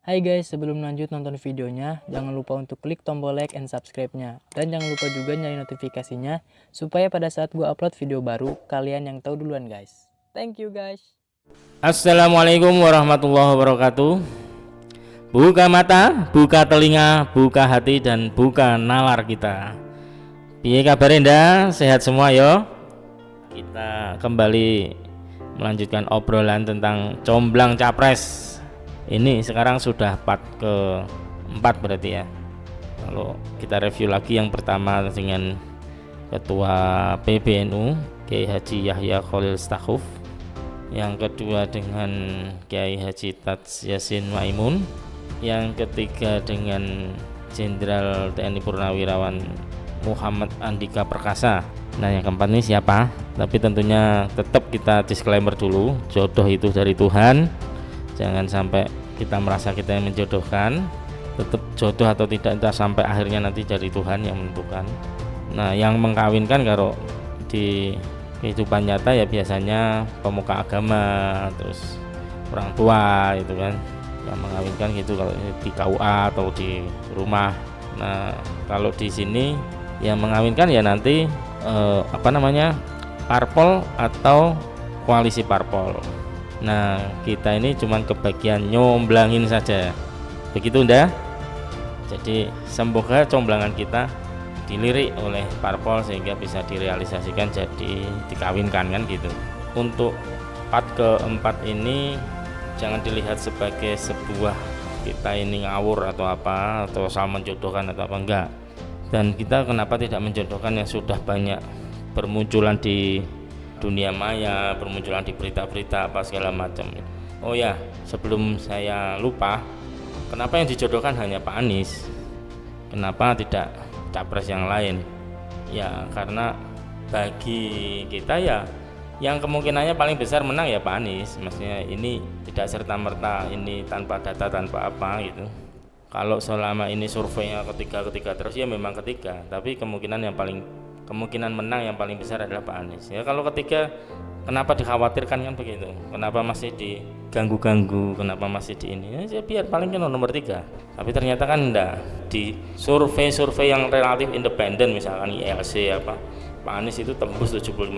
Hai guys, sebelum lanjut nonton videonya, jangan lupa untuk klik tombol like and subscribe-nya. Dan jangan lupa juga nyalain notifikasinya, supaya pada saat gue upload video baru, kalian yang tahu duluan guys. Thank you guys. Assalamualaikum warahmatullahi wabarakatuh. Buka mata, buka telinga, buka hati, dan buka nalar kita. Piye kabar Enda? Sehat semua yo? Kita kembali melanjutkan obrolan tentang comblang capres. Ini sekarang sudah part ke-4 berarti ya. Kalau kita review lagi yang pertama dengan Ketua PBNU Kiai Haji Yahya Khalil Stakuf, yang kedua dengan Kiai Haji Taj Yassin Maimun, yang ketiga dengan Jenderal TNI Purnawirawan Muhammad Andika Perkasa. Nah, yang keempat ini siapa? Tapi tentunya tetap kita disclaimer dulu, jodoh itu dari Tuhan. Jangan sampai kita merasa kita yang menjodohkan. Tetap jodoh atau tidak itu sampai akhirnya nanti dari Tuhan yang menentukan. Nah, yang mengkawinkan kalau di kehidupan nyata ya biasanya pemuka agama, terus orang tua itu kan yang mengawinkan gitu kalau di KUA atau di rumah. Nah, kalau di sini yang mengawinkan ya nanti parpol atau koalisi parpol. Nah, kita ini cuman kebagian nyomblangin saja, begitu ndak? Jadi semoga comblangan kita dilirik oleh parpol sehingga bisa direalisasikan, jadi dikawinkan kan gitu. Untuk part keempat ini jangan dilihat sebagai sebuah kita ini ngawur atau apa, atau salah menjodohkan atau apa, enggak. Dan kita kenapa tidak menjodohkan yang sudah banyak bermunculan di dunia maya, bermunculan di berita-berita apa segala macam. Oh ya, sebelum saya lupa, kenapa yang dijodohkan hanya Pak Anies? Kenapa tidak capres yang lain? Ya karena bagi kita ya yang kemungkinannya paling besar menang ya Pak Anies. Maksudnya ini tidak serta-merta ini tanpa data, tanpa apa gitu. Kalau selama ini surveinya ketiga terus ya memang ketiga, tapi kemungkinan menang yang paling besar adalah Pak Anies. Ya kalau ketiga kenapa dikhawatirkan kan begitu? Kenapa masih diganggu-ganggu? Kenapa masih di ini? Ya biar paling kan nomor 3. Tapi ternyata kan enggak. Di survei yang relatif independen misalkan ILC apa, Pak Anies itu tembus 75%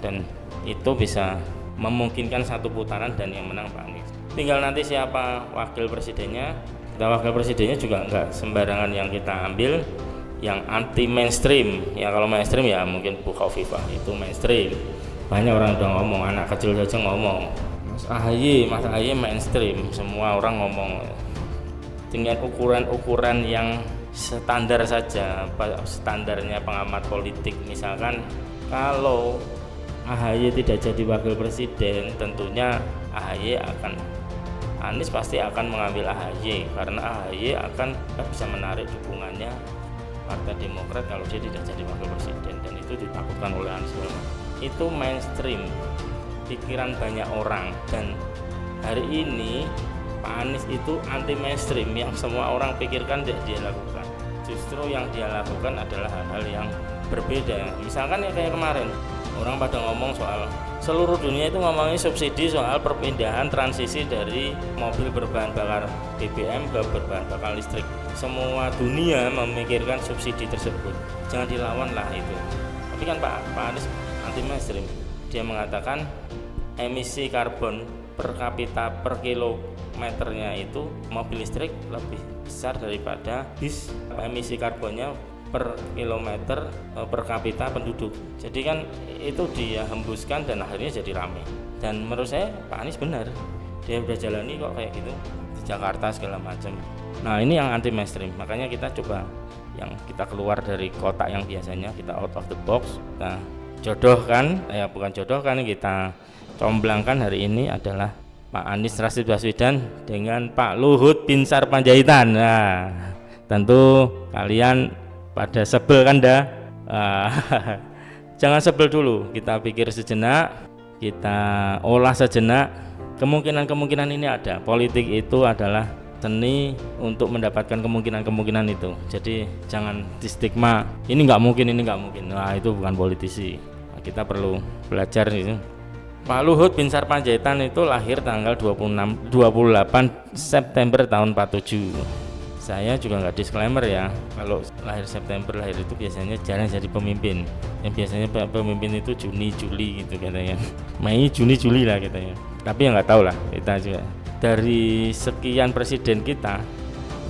dan itu bisa memungkinkan satu putaran dan yang menang Pak Anies. Tinggal nanti siapa wakil presidennya. Wakil presidennya juga enggak sembarangan yang kita ambil, yang anti mainstream. Ya kalau mainstream ya mungkin Bu Khofifah itu mainstream, banyak orang udah ngomong, anak kecil saja ngomong Mas AHY mainstream, semua orang ngomong dengan ukuran yang standar saja. Standarnya pengamat politik misalkan kalau AHY tidak jadi wakil presiden, tentunya Anies pasti akan mengambil AHY karena AHY akan bisa menarik dukungannya Partai Demokrat kalau dia tidak jadi wakil presiden, dan itu ditakutkan oleh Anies. Itu mainstream pikiran banyak orang, dan hari ini Pak Anies itu anti mainstream yang semua orang pikirkan tidak dia lakukan. Justru yang dia lakukan adalah hal-hal yang berbeda. Misalkan ya kayak kemarin orang pada ngomong soal, seluruh dunia itu ngomongin subsidi soal perpindahan transisi dari mobil berbahan bakar BBM ke berbahan bakar listrik. Semua dunia memikirkan subsidi tersebut, jangan dilawan lah itu. Tapi kan Pak Anies anti mainstream. Dia mengatakan emisi karbon per kapita per kilometernya itu mobil listrik lebih besar daripada bis. Emisi karbonnya per kilometer per kapita penduduk. Jadi kan itu dia hembuskan dan akhirnya jadi rame. Dan menurut saya Pak Anies benar, dia udah jalani kok kayak gitu di Jakarta segala macam. Nah ini yang anti mainstream, makanya kita coba yang kita keluar dari kotak yang biasanya, kita out of the box. Nah jodohkan, bukan jodohkan, kita comblangkan hari ini adalah Pak Anies Rashid Baswedan dengan Pak Luhut Binsar Panjaitan. Nah tentu kalian pada sebel kan dah? Jangan sebel dulu, kita pikir sejenak, kita olah sejenak. Kemungkinan ini ada. Politik itu adalah seni untuk mendapatkan kemungkinan itu. Jadi jangan distigma ini nggak mungkin. Nah itu bukan politisi. Nah, kita perlu belajar itu Pak Luhut Binsar Panjaitan itu lahir tanggal 28 September tahun 47. Saya juga nggak disclaimer ya, kalau lahir September lahir itu biasanya jarang jadi pemimpin. Yang biasanya pemimpin itu Juni Juli gitu katanya, Mei Juni Juli lah katanya. Tapi ya nggak tahu lah kita juga. Dari sekian presiden kita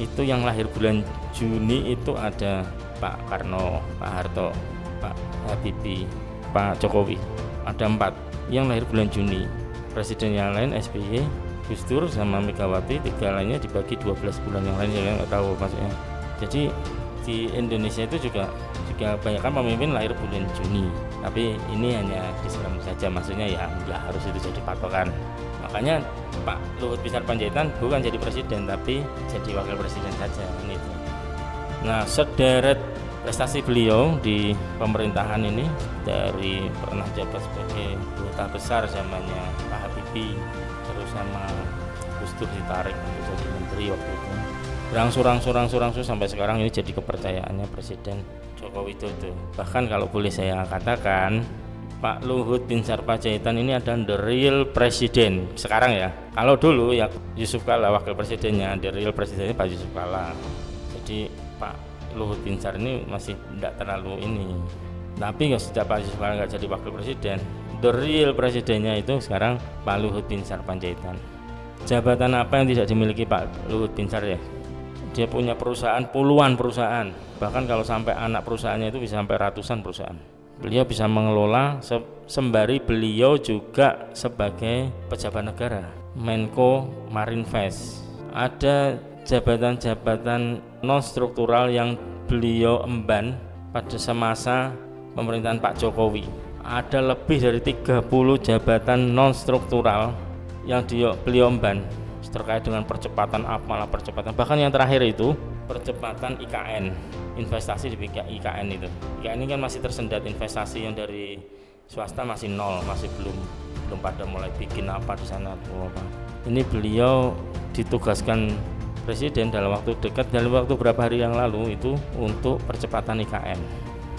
itu yang lahir bulan Juni itu ada Pak Karno, Pak Harto, Pak Habibie, Pak Jokowi. Ada 4 yang lahir bulan Juni. Presiden yang lain SBY, Gus Dur sama Megawati, 3 lainnya dibagi 12 bulan, yang lain ya nggak tahu maksudnya. Jadi di Indonesia itu juga banyak kan pemimpin lahir bulan Juni, tapi ini hanya disclaimer saja, maksudnya ya nggak harus itu jadi patokan. Makanya Pak Luhut Binsar Panjaitan bukan jadi presiden tapi jadi wakil presiden saja gitu. Nah, sederet prestasi beliau di pemerintahan ini, dari pernah jabat sebagai duta besar zamannya Pak Habibie, terus sama Gus Dur ditarik untuk jadi menteri waktu itu, berangsur sampai sekarang ini jadi kepercayaannya Presiden Joko Widodo. Bahkan kalau boleh saya katakan, Pak Luhut Binsar Panjaitan ini adalah the real presiden sekarang ya. Kalau dulu ya Yusuf Kala wakil presidennya, the real presidennya Pak Yusuf Kala. Jadi Pak Luhut Binsar ini masih tidak terlalu ini. Tapi sejak Pak Yusuf Kala nggak jadi wakil presiden, the real presidennya itu sekarang Pak Luhut Binsar Panjaitan. Jabatan apa yang tidak dimiliki Pak Luhut Binsar ya? Dia punya perusahaan, puluhan perusahaan. Bahkan kalau sampai anak perusahaannya itu bisa sampai ratusan perusahaan. Beliau bisa mengelola sembari beliau juga sebagai pejabat negara, Menko Marinvest. Ada jabatan-jabatan non struktural yang beliau emban pada semasa pemerintahan Pak Jokowi. Ada lebih dari 30 jabatan non struktural yang beliau emban terkait dengan percepatan percepatan, bahkan yang terakhir itu percepatan IKN, investasi di IKN itu. IKN ini kan masih tersendat, investasi yang dari swasta masih nol, masih belum pada mulai bikin apa di sana apa. Ini beliau ditugaskan Presiden dalam waktu dekat, dalam waktu beberapa hari yang lalu itu untuk percepatan IKN.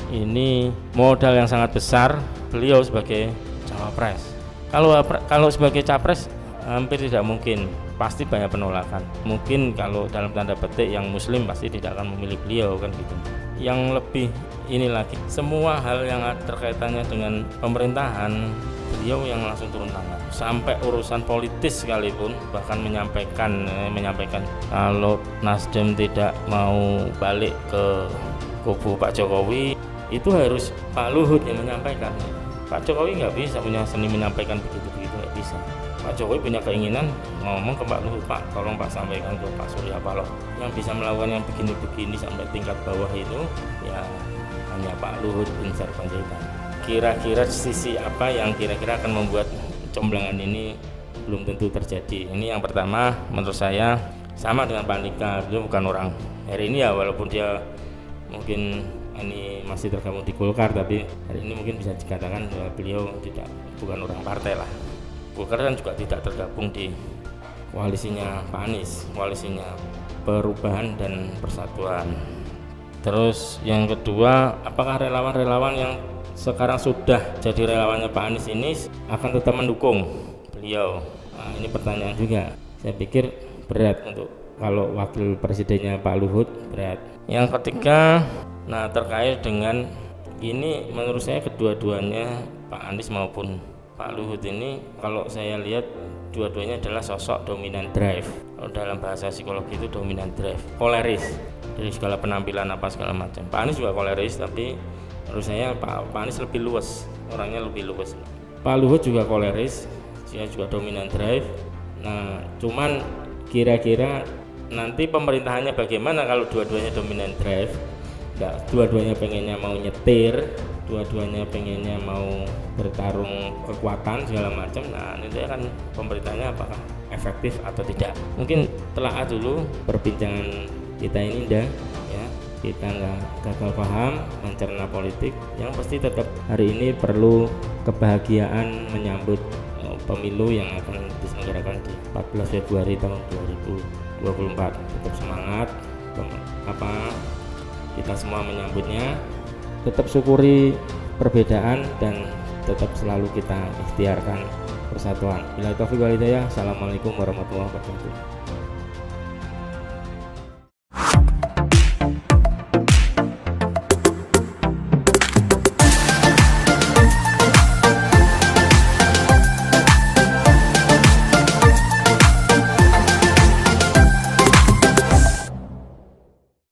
Ini modal yang sangat besar beliau sebagai cawapres. Kalau sebagai capres hampir tidak mungkin, pasti banyak penolakan. Mungkin kalau dalam tanda petik yang muslim pasti tidak akan memilih beliau kan gitu. Yang lebih ini lagi, semua hal yang terkaitannya dengan pemerintahan beliau yang langsung turun tangan, sampai urusan politis sekalipun, bahkan menyampaikan kalau Nasdem tidak mau balik ke kubu Pak Jokowi itu harus Pak Luhut yang menyampaikan. Pak Jokowi nggak bisa punya seni menyampaikan begitu nggak bisa. Pak Jokowi punya keinginan ngomong ke Pak Luhut, Pak tolong Pak sampaikan ke Pak Surya Paloh. Yang bisa melakukan yang begini-begini sampai tingkat bawah itu ya hanya Pak Luhut Binsar Panjaitan. Kira-kira sisi apa yang kira-kira akan membuat comblangan ini belum tentu terjadi. Ini yang pertama, menurut saya sama dengan Pak Andika, beliau bukan orang hari ini ya, walaupun dia mungkin ini masih tergabung di Golkar, tapi hari ini mungkin bisa dikatakan bahwa beliau bukan orang partai lah. Golkar kan juga tidak tergabung di koalisinya Pak Anies, koalisinya Perubahan dan Persatuan. Terus yang kedua, apakah relawan-relawan yang sekarang sudah jadi relawannya Pak Anies ini akan tetap mendukung beliau? Nah, ini pertanyaan juga. Saya pikir berat untuk kalau wakil presidennya Pak Luhut, berat. Yang ketiga, nah terkait dengan ini, menurut saya kedua-duanya Pak Anies maupun Pak Luhut ini kalau saya lihat dua-duanya adalah sosok dominan drive. Kalau dalam bahasa psikologi itu dominan drive, koleris dari segala penampilan apa segala macam. Pak Anies juga koleris, tapi menurut saya Pak Anies lebih luas, orangnya lebih luas. Pak Luhut juga koleris, dia juga dominan drive. Nah, cuman kira-kira nanti pemerintahannya bagaimana kalau dua-duanya dominan drive? Nggak, dua-duanya pengennya mau nyetir, dua-duanya pengennya mau bertarung kekuatan segala macam. Nah, nanti akan pemerintahnya apakah efektif atau tidak? Mungkin telaah dulu perbincangan kita ini dah ya. Kita nggak gagal paham mencerna politik. Yang pasti tetap hari ini perlu kebahagiaan menyambut pemilu yang akan diselenggarakan di 14 Februari tahun 2024. Tetap semangat, kita semua menyambutnya. Tetap syukuri perbedaan dan tetap selalu kita ikhtiarkan persatuan. Bila taufiq wal hidayah. Assalamualaikum warahmatullahi wabarakatuh.